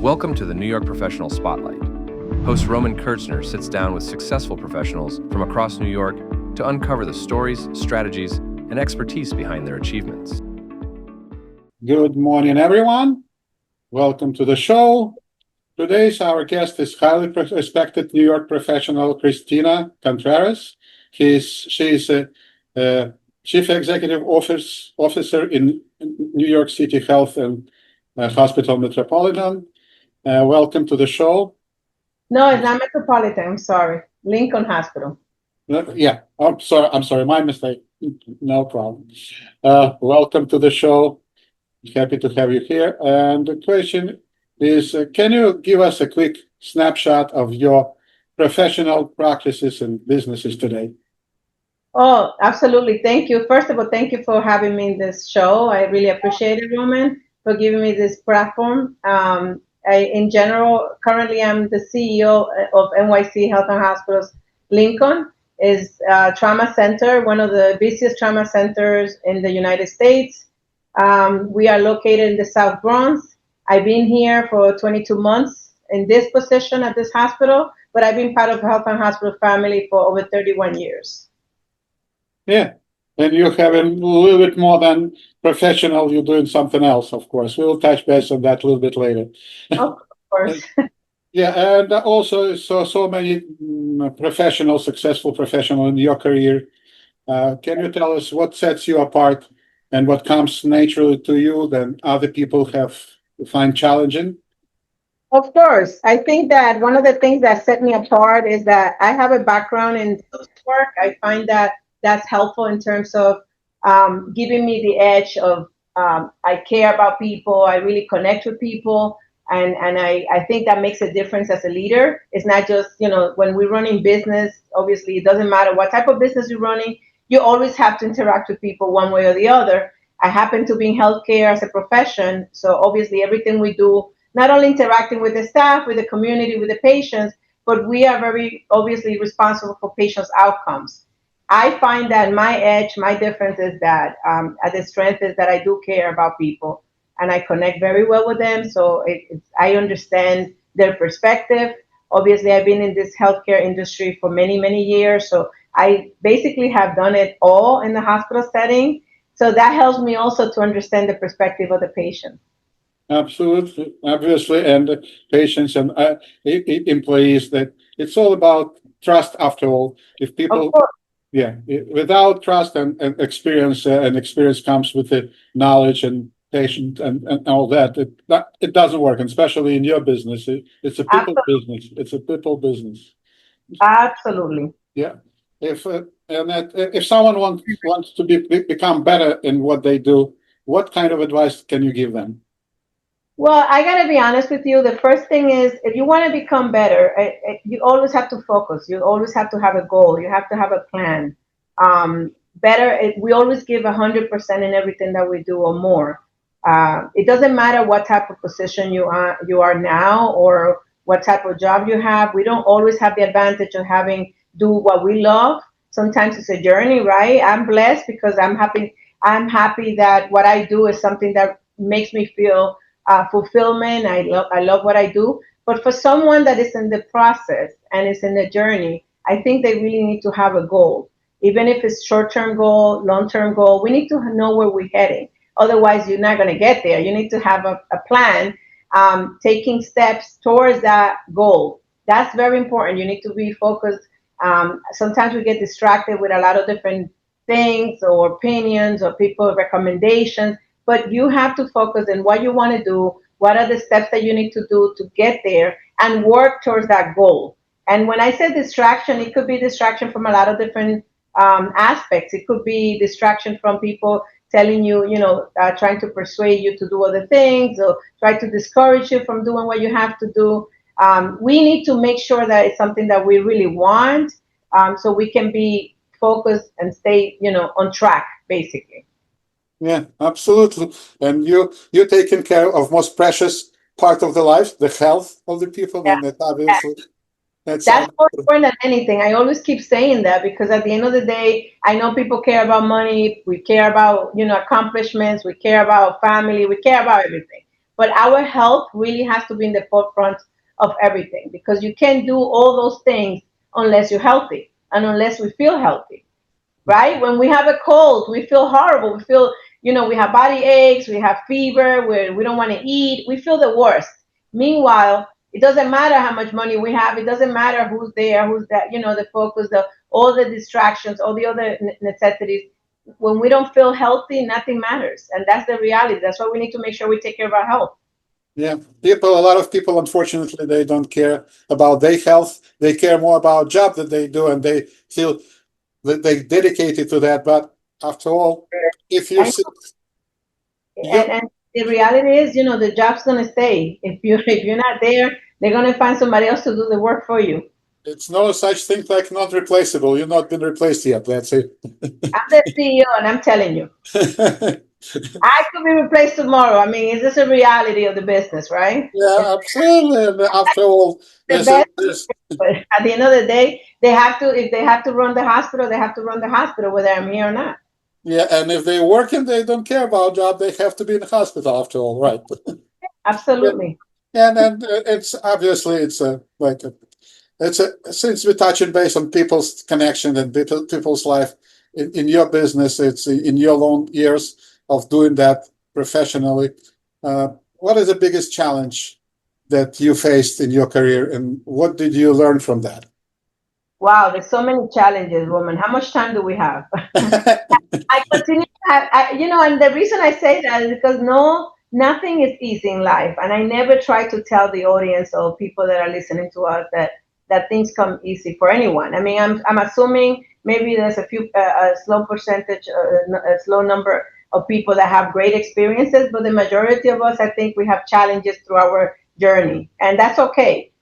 Welcome to the New York Professional Spotlight. Host Roman Kirzhner sits down with successful professionals from across New York to uncover the stories, strategies, and expertise behind their achievements. Good morning, everyone. Welcome to the show. Today's our guest is highly respected New York professional Cristina Contreras. She's a Chief Executive Officer in New York City Health and Hospital Metropolitan. Welcome to the show. No, it's not Metropolitan. I'm sorry. Lincoln Hospital. Yeah, I'm sorry. My mistake. No problem. Welcome to the show. Happy to have you here. And the question is, can you give us a quick snapshot of your professional practices and businesses today? Oh, absolutely. Thank you. First of all, thank you for having me in this show. I really appreciate it, Roman, for giving me this platform. In general, currently I'm the CEO of NYC Health Hospitals. Lincoln is a trauma center, one of the busiest trauma centers in the United States. We are located in the South Bronx. I've been here for 22 months in this position at this hospital, but I've been part of the Health and Hospital family for over 31 years. Yeah, and you have a little bit more than professional. You're doing something else, of course. We'll touch base on that a little bit later. Of course. Yeah, and also so many successful professional in your career. Can you tell us what sets you apart and what comes naturally to you than other people find challenging? Of course. I think that one of the things that set me apart is that I have a background in social work. I find that that's helpful in terms of giving me the edge of I care about people, I really connect with people, and I think that makes a difference as a leader. It's not just, when we're running business, obviously it doesn't matter what type of business you're running, you always have to interact with people one way or the other. I happen to be in healthcare as a profession, so obviously everything we do, not only interacting with the staff, with the community, with the patients, but we are very obviously responsible for patients' outcomes. I find that my edge, my difference is that the strength is that I do care about people and I connect very well with them. So I understand their perspective. Obviously, I've been in this healthcare industry for many, many years. So I basically have done it all in the hospital setting. So that helps me also to understand the perspective of the patient. Absolutely, obviously, and patients and employees, that it's all about trust after all. If people, without trust and experience, and experience comes with the knowledge and patient and all that, it doesn't work, and especially in your business. It's a people business. It's a people business. Absolutely. Yeah. If someone wants to become better in what they do, what kind of advice can you give them? Well, I got to be honest with you. The first thing is, if you want to become better, you always have to focus. You always have to have a goal. You have to have a plan. We always give 100% in everything that we do or more. It doesn't matter what type of position you are now or what type of job you have. We don't always have the advantage of do what we love. Sometimes it's a journey, right? I'm blessed because I'm happy that what I do is something that makes me feel fulfillment. I love what I do. But for someone that is in the process and is in the journey, I think they really need to have a goal. Even if it's short-term goal, long-term goal, we need to know where we're heading. Otherwise, you're not going to get there. You need to have a plan, taking steps towards that goal. That's very important. You need to be focused. Sometimes we get distracted with a lot of different things or opinions or people's recommendations. But you have to focus on what you want to do, what are the steps that you need to do to get there, and work towards that goal. And when I say distraction, it could be distraction from a lot of different aspects. It could be distraction from people telling you, trying to persuade you to do other things or try to discourage you from doing what you have to do. We need to make sure that it's something that we really want, so we can be focused and stay, on track, basically. Yeah, absolutely. And you're taking care of most precious part of the life, the health of the people, and that obviously that's more important than anything. I always keep saying that because at the end of the day, I know people care about money, we care about accomplishments, we care about family, we care about everything. but our health really has to be in the forefront of everything, because you can't do all those things unless you're healthy and unless we feel healthy, right? When we have a cold, we feel horrible. We feel, we have body aches, we have fever, we don't want to eat, we feel the worst. Meanwhile, it doesn't matter how much money we have, it doesn't matter who's there, who's that, the focus, all the distractions, all the other necessities. When we don't feel healthy, nothing matters. And that's the reality. That's why we need to make sure we take care of our health. Yeah, a lot of people, unfortunately, they don't care about their health. They care more about job that they do, and they feel that they dedicated to that. But after all, if you see, And the reality is, the job's gonna stay. If you're not there, they're gonna find somebody else to do the work for you. it's no such thing like not replaceable. You're not been replaced yet. That's it. I'm the CEO, and I'm telling you, I could be replaced tomorrow. I mean, is this a reality of the business, right? Yeah, absolutely. And after all, The best, but at the end of the day, they have to. If they have to run the hospital, they have to run the hospital, whether I'm here or not. yeah, and if they're working, they don't care about job. They have to be in the hospital after all, right? Absolutely. And it's obviously since we're touching base on people's connection and people's life in your business, it's in your long years of doing that professionally. What is the biggest challenge that you faced in your career, and what did you learn from that? Wow, there's so many challenges, woman. How much time do we have? I continue to have, and the reason I say that is because nothing is easy in life, and I never try to tell the audience or people that are listening to us that things come easy for anyone. I mean, I'm assuming maybe there's a slow percentage, a slow number of people that have great experiences, but the majority of us, I think, we have challenges through our journey, and that's okay.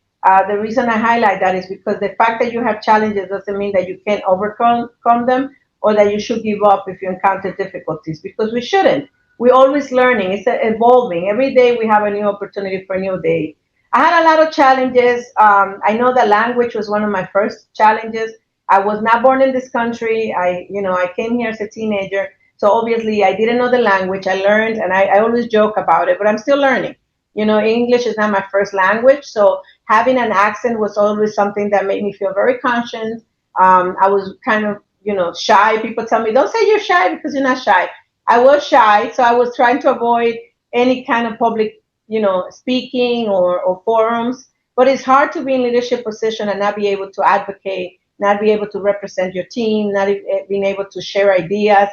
The reason I highlight that is because the fact that you have challenges doesn't mean that you can't overcome them, or that you should give up if you encounter difficulties, because we shouldn't. We're always learning. It's evolving. Every day we have a new opportunity for a new day. I had a lot of challenges. I know that language was one of my first challenges. I was not born in this country. I came here as a teenager. So obviously I didn't know the language. I learned, and I always joke about it, but I'm still learning. English is not my first language. So having an accent was always something that made me feel very conscious. I was kind of, shy. People tell me, don't say you're shy because you're not shy. I was shy, so I was trying to avoid any kind of public, speaking or forums. But it's hard to be in leadership position and not be able to advocate, not be able to represent your team, not being able to share ideas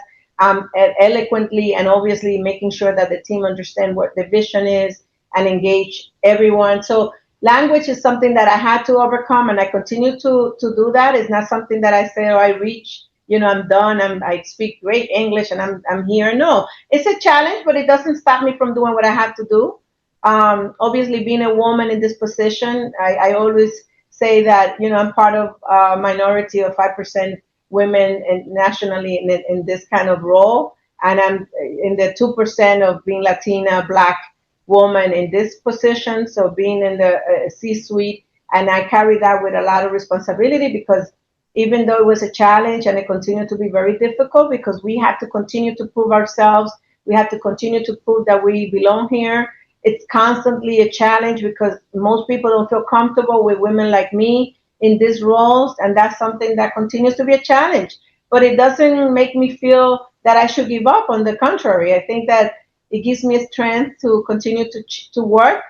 eloquently, and obviously making sure that the team understand what the vision is and engage everyone. So language is something that I had to overcome, and I continue to do that. It's not something that I say, oh, I reach, I'm done. I speak great English and I'm here. No, it's a challenge, but it doesn't stop me from doing what I have to do. Obviously, being a woman in this position, I always say that, I'm part of a minority of 5% women nationally in this kind of role. And I'm in the 2% of being Latina, Black woman in this position. So being in the C-suite, and I carry that with a lot of responsibility, because even though it was a challenge and it continued to be very difficult, because we had to continue to prove ourselves. We had to continue to prove that we belong here. It's constantly a challenge because most people don't feel comfortable with women like me in these roles. And that's something that continues to be a challenge. But it doesn't make me feel that I should give up. On the contrary, I think that it gives me strength to continue to work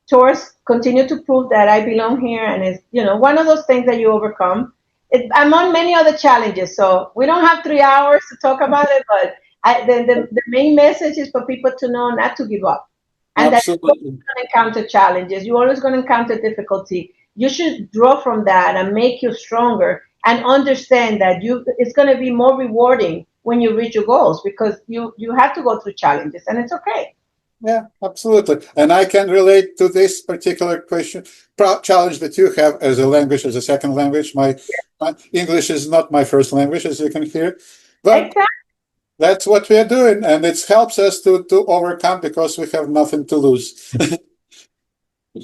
towards, continue to prove that I belong here. And it's, one of those things that you overcome. I'm on many other challenges, so we don't have 3 hours to talk about it, but the main message is for people to know not to give up. And that you're always going to encounter challenges. You're always going to encounter difficulty. You should draw from that and make you stronger, and understand that it's going to be more rewarding when you reach your goals, because you have to go through challenges, and it's okay. Yeah, absolutely. And I can relate to this particular challenge that you have as a language, as a second language. My English is not my first language, as you can hear, but Exactly. That's what we are doing, and it helps us to overcome, because we have nothing to lose.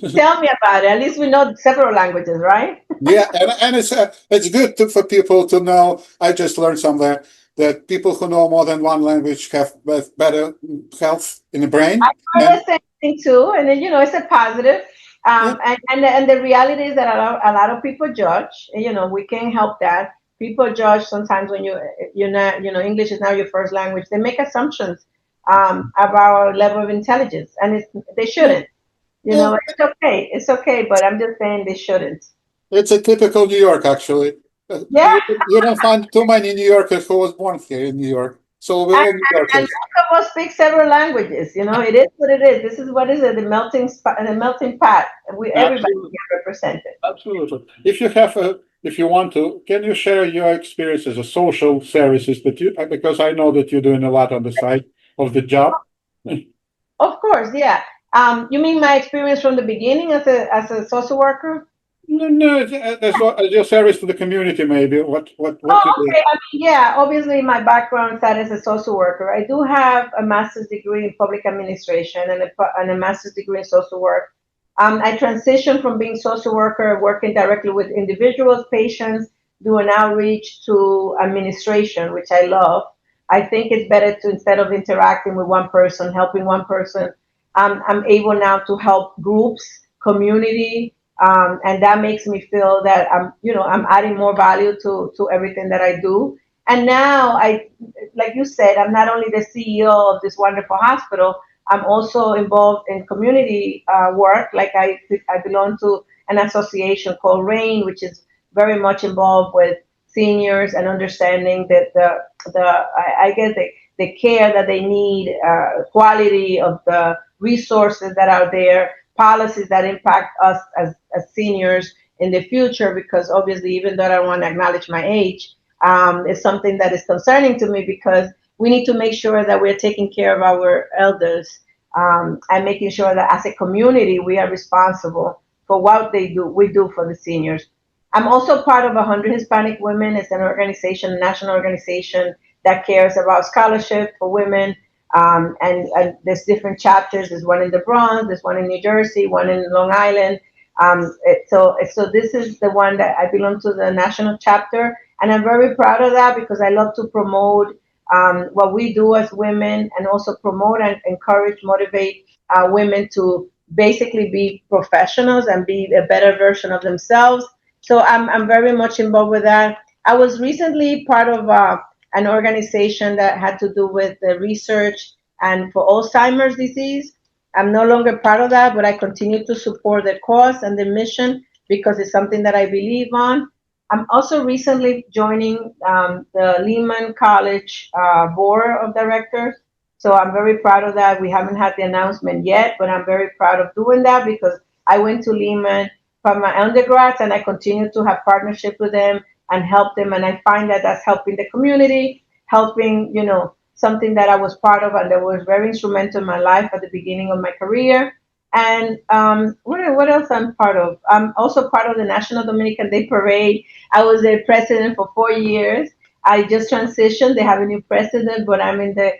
Tell me about it. At least we know several languages, right? Yeah, and it's good for people to know. I just learned somewhere that people who know more than one language have better health in the brain. I heard the same thing too, and then it's a positive. Yeah. And the reality is that a lot of people judge. We can't help that. People judge sometimes when you're not, English is not your first language. They make assumptions about our level of intelligence, and they Yeah. shouldn't. Yeah. It's okay. It's okay, but I'm just saying they shouldn't. It's a typical New York, actually. Yeah, You don't find too many New Yorkers who was born here in New York. So we're and, all New and Yorkers. most of us speak several languages. It is what it is. This is what is it? The melting pot. Everybody Absolutely. is represented. Absolutely. If you want to, can you share your experiences of social services that because I know that you're doing a lot on the side of the job. Of course, yeah. You mean my experience from the beginning as a social worker? No, no, as your service to the community, maybe. What you Oh, did. okay. Yeah, obviously my background started as a social worker. I do have a master's degree in public administration and a master's degree in social work. I transitioned from being social worker, working directly with individuals, patients, doing outreach to administration, which I love. I think it's better to, instead of interacting with one person, helping one person, I'm able now to help groups, community, and that makes me feel that I'm adding more value to everything that I do. And now like you said, I'm not only the CEO of this wonderful hospital, I'm also involved in community work. Like I belong to an association called RAIN, which is very much involved with seniors and understanding that I guess the care that they need, quality of the resources that are there, policies that impact us as seniors in the future. Because obviously, even though I don't want to acknowledge my age, it's something that is concerning to me because we need to make sure that we're taking care of our elders and making sure that as a community we are responsible for what we do for the seniors. I'm also part of 100 Hispanic Women. It's an organization, a national organization that cares about scholarship for women. And there's different chapters. There's one in the Bronx, there's one in New Jersey, one in Long Island. So this is the one that I belong to, the national chapter, and I'm very proud of that because I love to promote what we do as women, and also promote and encourage, motivate women to basically be professionals and be a better version of themselves. So I'm very much involved with that. I was recently part of an organization that had to do with the research and for Alzheimer's disease. I'm no longer part of that, but I continue to support the cause and the mission because it's something that I believe on. I'm also recently joining the Lehman College board of directors. So I'm very proud of that. We haven't had the announcement yet, but I'm very proud of doing that because I went to Lehman from my undergrads and I continue to have partnership with them and help them. And I find that that's helping the community, helping, something that I was part of and that was very instrumental in my life at the beginning of my career. And what else I'm part of? I'm also part of the National Dominican Day Parade. I was their president for 4 years. I just transitioned. They have a new president, but I'm in the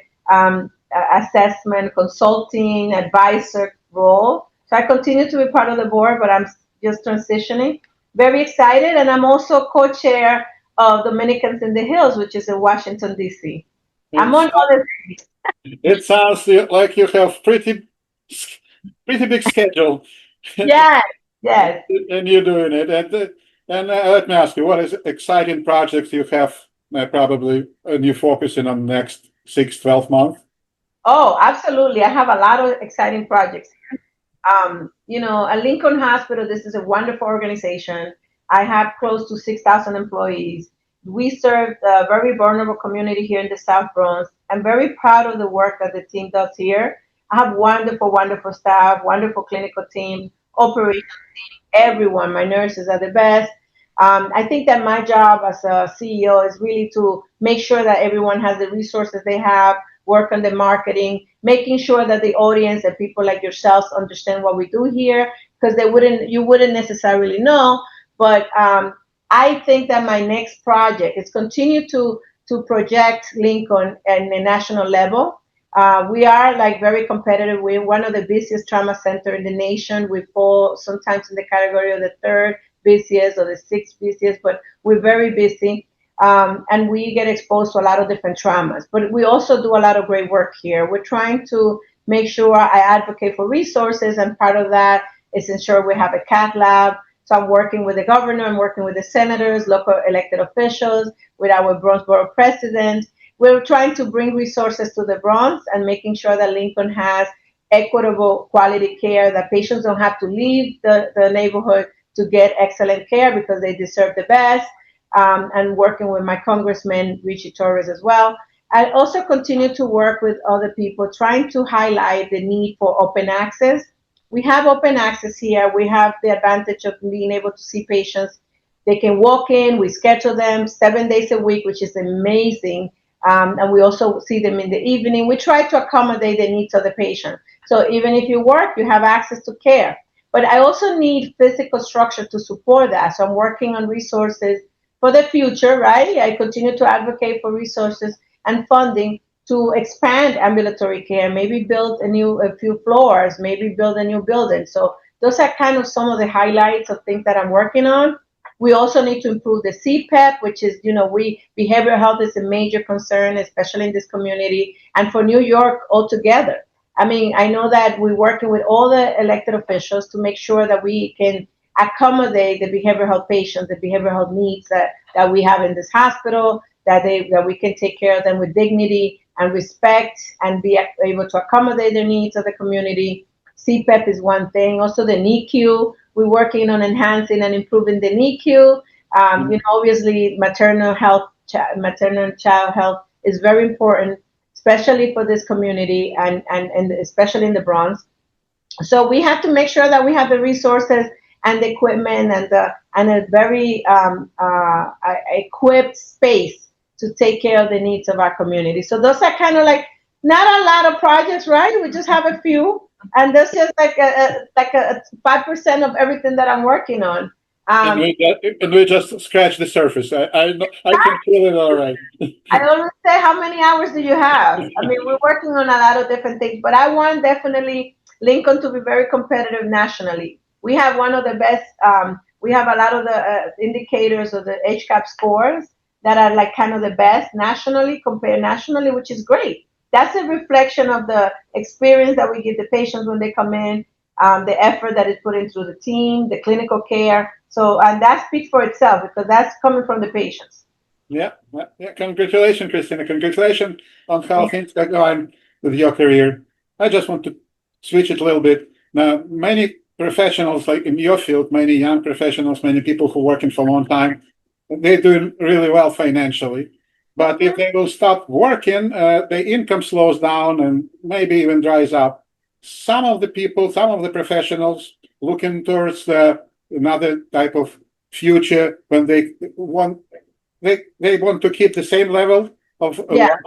assessment, consulting, advisor role. So I continue to be part of the board, but I'm just transitioning. Very excited, and I'm also co-chair of Dominicans in the Hills, which is in Washington D.C. I'm It on sounds, other. it sounds like you have pretty big schedule, Yes, yes. and you're doing it. And let me ask you, what is exciting projects you have probably and you focusing on the next 6, 12 months? Oh, absolutely. I have a lot of exciting projects. At Lincoln Hospital, this is a wonderful organization. I have close to 6,000 employees. We serve a very vulnerable community here in the South Bronx. I'm very proud of the work that the team does here. I have wonderful, wonderful staff, wonderful clinical team, operations everyone. My nurses are the best. I think that my job as a CEO is really to make sure that everyone has the resources they have, work on the marketing, making sure that the audience and people like yourselves understand what we do here, because you wouldn't necessarily know. But I think that my next project is continue to project Lincoln at the national level. We are like very competitive. We're one of the busiest trauma center in the nation. We fall sometimes in the category of the third busiest or the sixth busiest, but we're very busy. And we get exposed to a lot of different traumas. But we also do a lot of great work here. We're trying to make sure I advocate for resources, and part of that is ensure we have a cath lab. So I'm working with the governor, I'm working with the senators, local elected officials, with our Bronx Borough president. We're trying to bring resources to the Bronx and making sure that Lincoln has equitable quality care, that patients don't have to leave the neighborhood to get excellent care because they deserve the best. And working with my congressman, Richie Torres, as well. I also continue to work with other people, trying to highlight the need for open access. We have open access here. We have the advantage of being able to see patients. They can walk in, we schedule them 7 days a week, which is amazing. And we also see them in the evening. We try to accommodate the needs of the patient. So even if you work, you have access to care. But I also need physical structure to support that. So I'm working on resources for the future, right? I continue to advocate for resources and funding to expand ambulatory care, maybe build a few floors, maybe build a new building. So those are kind of some of the highlights of things that I'm working on. We also need to improve the CPAP, which is, behavioral health is a major concern, especially in this community and for New York altogether. I mean, I know that we're working with all the elected officials to make sure that we can accommodate the behavioral health patients, the behavioral health needs that we have in this hospital, that we can take care of them with dignity and respect and be able to accommodate the needs of the community. CPAP is one thing. Also the NICU, we're working on enhancing and improving the NICU. Obviously maternal child health is very important, especially for this community and especially in the Bronx. So we have to make sure that we have the resources and the equipment and a very equipped space to take care of the needs of our community. So those are kind of like not a lot of projects, right? We just have a few, and that's just like a 5% of everything that I'm working on. And we just scratch the surface. I can feel it all right. I always say, how many hours do you have? I mean, we're working on a lot of different things, but I want definitely Lincoln to be very competitive nationally. We have one of the best. We have a lot of the indicators of the HCAP scores that are like kind of the best nationally, compared nationally, which is great. That's a reflection of the experience that we give the patients when they come in, the effort that is put into the team, the clinical care. So, and that speaks for itself because that's coming from the patients. Yeah. Congratulations, Cristina. Congratulations on how things are going with your career. I just want to switch it a little bit. Now, many professionals, like in your field, many young professionals, many people who are working for a long time, they're doing really well financially. But if they will stop working, the income slows down and maybe even dries up. Some of the professionals looking towards another type of future when they want to keep the same level of work,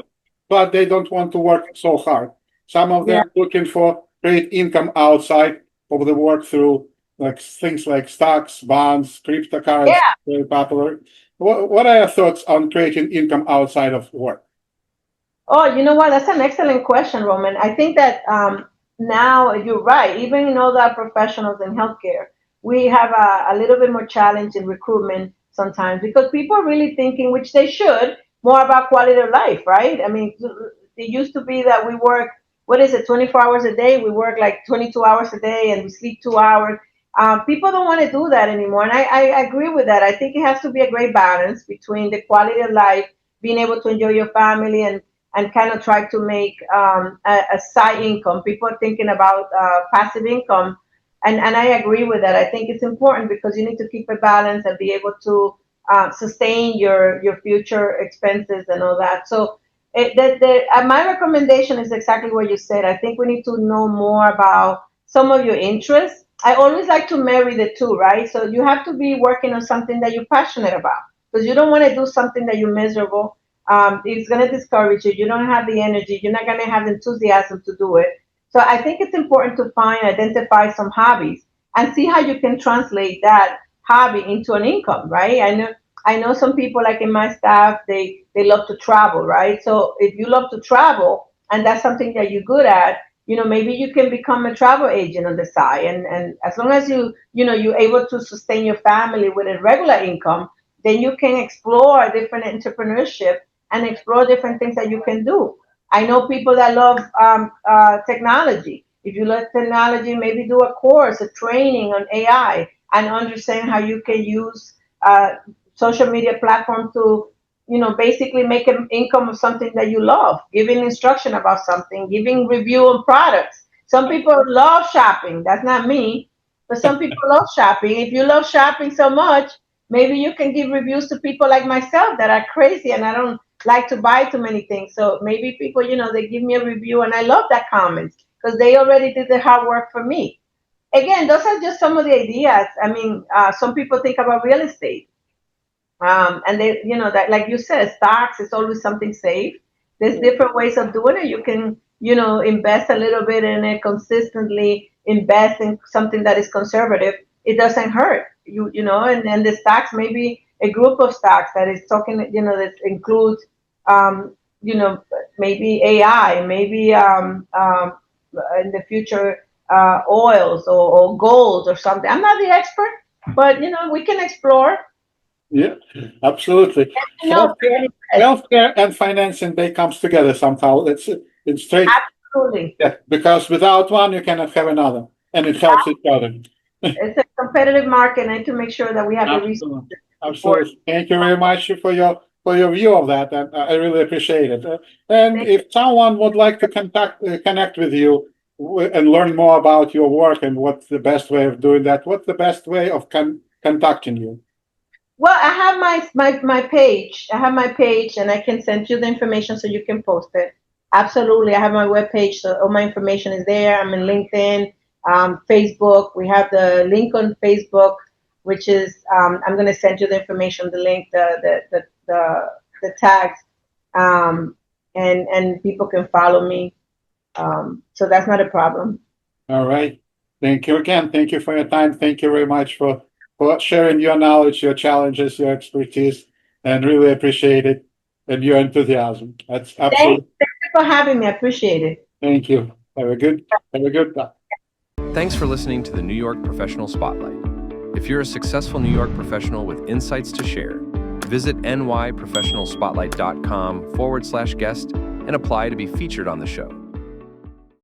but they don't want to work so hard. Some of them looking for great income outside of the work through like things like stocks, bonds, cryptocurrency, very popular. What are your thoughts on creating income outside of work? Oh, you know what? That's an excellent question, Roman. I think that now you're right. Even in all the professionals in healthcare, we have a little bit more challenge in recruitment sometimes because people are really thinking, which they should, more about quality of life, right? I mean, it used to be that we work, 24 hours a day? We work like 22 hours a day and we sleep 2 hours. People don't want to do that anymore. And I agree with that. I think it has to be a great balance between the quality of life, being able to enjoy your family and kind of try to make a side income. People are thinking about passive income. And I agree with that. I think it's important because you need to keep a balance and be able to sustain your future expenses and all that. So my recommendation is exactly what you said. I think we need to know more about some of your interests. I always like to marry the two, right? So you have to be working on something that you're passionate about because you don't want to do something that you're miserable. It's going to discourage you. You don't have the energy. You're not going to have the enthusiasm to do it. So I think it's important to identify some hobbies and see how you can translate that hobby into an income, right? I know some people like in my staff, they love to travel, right? So if you love to travel and that's something that you're good at, maybe you can become a travel agent on the side. And as long as you're able to sustain your family with a regular income, then you can explore different entrepreneurship and explore different things that you can do. I know people that love technology. If you love technology, maybe do a course, a training on AI, and understand how you can use social media platform to, basically make an income of something that you love, giving instruction about something, giving review on products. Some people love shopping. That's not me, but some people love shopping. If you love shopping so much, maybe you can give reviews to people like myself that are crazy and I don't like to buy too many things. So maybe people, they give me a review and I love that comment because they already did the hard work for me. Again, those are just some of the ideas. I mean, some people think about real estate. And they, that, like you said, stocks is always something safe. There's different ways of doing it. You can, invest a little bit in it, consistently invest in something that is conservative. It doesn't hurt and then the stocks, maybe a group of stocks that is talking, that includes, maybe AI, maybe in the future, oils or gold or something. I'm not the expert, but we can explore. Yeah, absolutely. No, Healthcare and financing, they comes together somehow. It's straight. absolutely. Yeah, because without one, you cannot have another, and it helps each other. It's a competitive market, and to make sure that we have the Absolutely. resources. Absolutely. Thank you very much for your view of that, and I really appreciate it. And if someone would like to connect with you and learn more about your work and what's the best way of doing that, what's the best way of contacting you? Well, I have my page. I have my page, and I can send you the information so you can post it. Absolutely, I have my webpage, so all my information is there. I'm in LinkedIn, Facebook. We have the link on Facebook, which is I'm going to send you the information, the link, the tags, and people can follow me. So that's not a problem. All right. Thank you again. Thank you for your time. Thank you very much for sharing your knowledge, your challenges, your expertise, and really appreciate it and your enthusiasm. That's absolutely. Thank you for having me. I appreciate it. Thank you. Have a good day. Thanks for listening to the New York Professional Spotlight. If you're a successful New York professional with insights to share, visit nyprofessionalspotlight.com/guest and apply to be featured on the show.